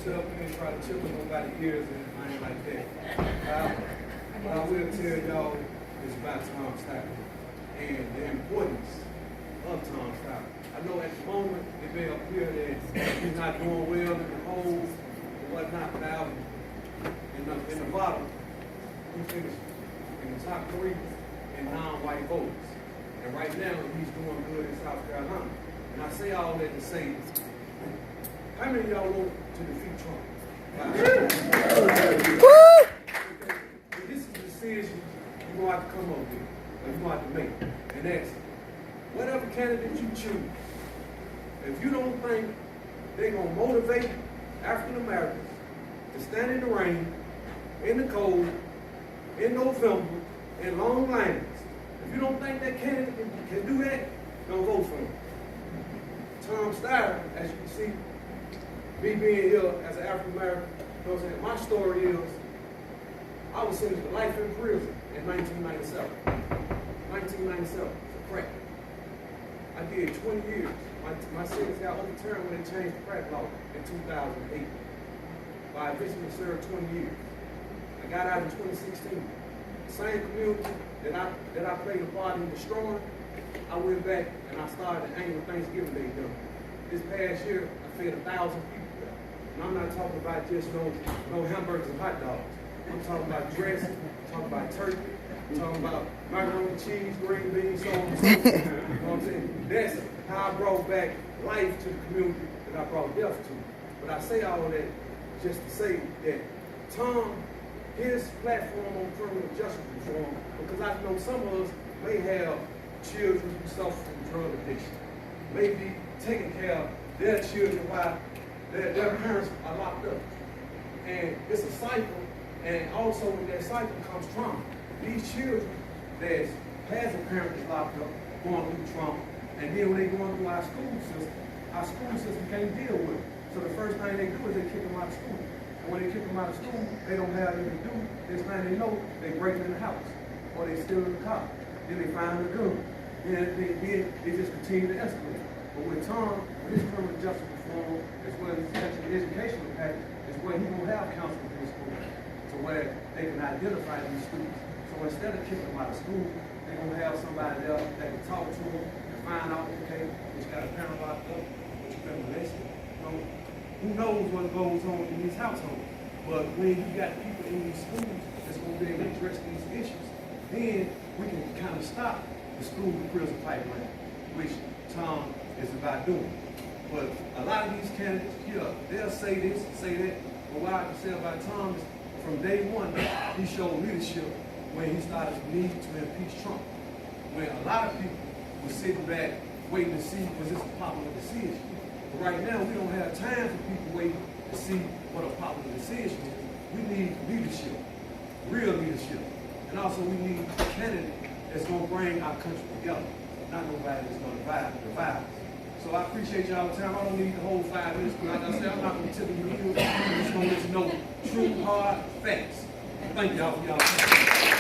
sit up here and try to chip in nobody's ears and anything like that. What I will tell y'all is about Tom Steyers and the importance of Tom Steyers. I know at the moment it may appear that he's not doing well in the holes and whatnot, but out in the bottom, he finished in the top 3 in non-white votes. And right now, he's doing good in South Carolina. And I say all that to say, how many of y'all want to defeat Trump? This is a decision you're going to have to come up with, or you're going to have to make. And that's, whatever candidate you choose, if you don't think they're going to motivate African Americans to stand in the rain, in the cold, in November, in long lines, if you don't think that candidate can do that, don't vote for him. Tom Steyers, as you can see, me being here as an African American, you know what I'm saying? My story is, I was sentenced to life in prison in 1997. 1997 for crack. I did 20 years. My sentence got overturned when they changed the crack law in 2008. But I eventually served 20 years. I got out in 2016. Same community that I played a part in destroying, I went back and I started the annual Thanksgiving Day dinner. This past year, I fed 1,000 people there. And I'm not talking about just no hamburgers and hot dogs. I'm talking about dressing, I'm talking about turkey, I'm talking about macaroni and cheese, green beans, so on and so forth. You know what I'm saying? That's how I brought back life to the community that I brought death to. But I say all of that just to say that Tom, his platform on criminal justice reform, because I know some of us may have children who suffer from drug addiction, may be taking care of their children while their parents are locked up. And it's a cycle, and also with that cycle comes trauma. These children that has a parent that's locked up, going through trauma, and then when they go through our school system can't deal with it. So the first thing they do is they kick them out of school. And when they kick them out of school, they don't have anything to do. This thing they know, they break in the house, or they steal in the car. Then they find the gun. Then they just continue to escalate. But with Tom, with his criminal justice reform, as well as his educational package, is where he will have counseling in school, to where they can identify these students. So instead of kicking them out of school, they're going to have somebody else that can talk to them and find out, okay, you got a parent locked up, but you better listen. You know, who knows what goes on in these households? But when you got people in these schools that's going to be able to address these issues, then we can kind of stop the school to prison pipeline, which Tom is about doing. But a lot of these candidates here, they'll say this, say that. But what I can say about Tom is, from day one, he showed leadership when he started to need to impeach Trump. When a lot of people were sitting back waiting to see, was this a popular decision? But right now, we don't have time for people waiting to see what a popular decision is. We need leadership, real leadership. And also we need a candidate that's going to bring our country together, not nobody that's going to divide us. So I appreciate y'all's time. I don't need the whole 5 minutes, but like I said, I'm not going to tell you the news. I'm just going to let you know true, hard facts. Thank y'all for y'all time.